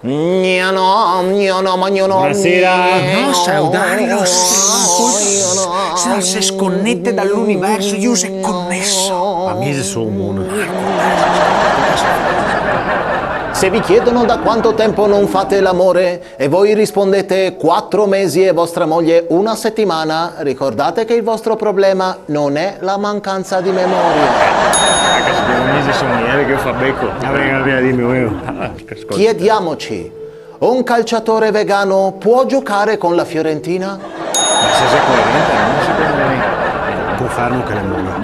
Buonasera. No, Saudarius, se se sconnette dall'universo, io sei connesso. A me sono. Se vi chiedono da quanto tempo non fate l'amore e voi rispondete 4 mesi e vostra moglie 1 settimana, ricordate che il vostro problema non è la mancanza di memoria. Se un mese sono ieri che fa becco. Vabbè, dimmi. Chiediamoci, un calciatore vegano può giocare con la Fiorentina? Ma se sei coerente, non secondo me. Confermo che le muoio.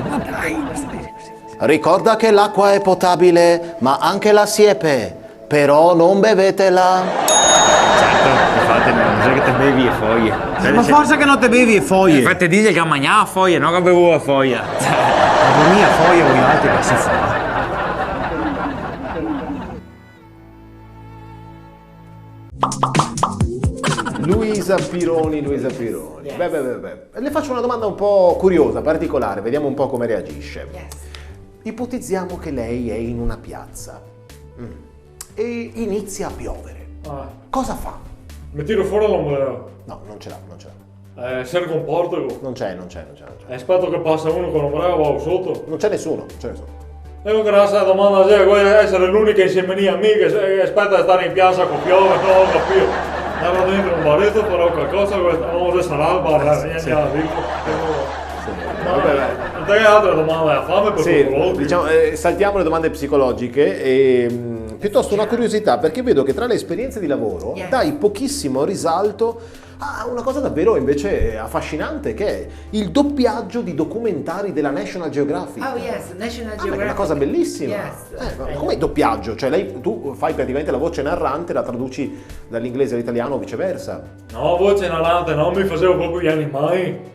Ricorda che l'acqua è potabile, ma anche la siepe. Però non bevetela. Certo, infatti non sai che te bevi e foglie. Ma forza che non te bevi e foglie. Infatti dice che mangiava foglie, non che bevo a foglia. La mia foglia o gli altri che si fa. Luisa Pironi. Beh. Le faccio una domanda un po' curiosa, particolare, vediamo un po' come reagisce. Ipotizziamo che lei è in una piazza e inizia a piovere. Cosa fa? Mi tiro fuori l'ombrello. No, non ce l'ha. Se comporta. Non c'è. Aspetto che passa uno con l'ombrello, va sotto. Non c'è nessuno. E grazie alla domanda, voglio essere l'unica insieme a me che aspetta di stare in piazza con piove, non ho capito. Ero dentro un baretto, farò qualcosa, non sarà il bar, niente da dire. Te che altre domande ha fame per Sì, diciamo, saltiamo le domande psicologiche e piuttosto una curiosità, perché vedo che tra le esperienze di lavoro dai pochissimo risalto a una cosa davvero invece affascinante, che è il doppiaggio di documentari della National Geographic. Oh yes, National È Geographic. una cosa bellissima. Yes. Come doppiaggio? Cioè tu fai praticamente la voce narrante, la traduci dall'inglese all'italiano o viceversa. No, voce narrante, non mi facevo proprio gli animali.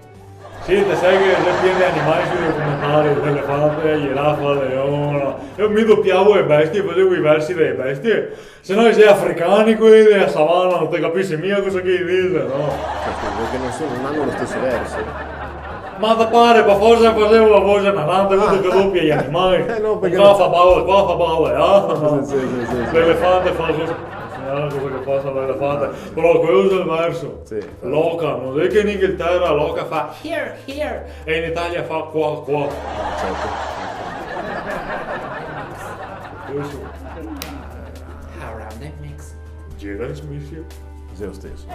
Sì, te sai che c'è pieno di animali sui documentari, l'elefante, la giraffa, il leone. Io mi doppiavo le bestie, facevo i versi delle bestie. Se no sei africani quelli della savana, non ti capisci mica cosa che dice, no? Perché non hanno lo stesso verso. Ma da pare, per forza facevo la voce narrante, quello che doppia gli animali. No, perché qua fa palle, ah? Sì. L'elefante fa cosa... Cosa che fa l'elefante, però quello è il verso. Sì. Loca, non è che in Inghilterra loca fa here e in Italia fa qua. Certo. Questo. How around that mix? Gira in smissia. Sei lo stesso.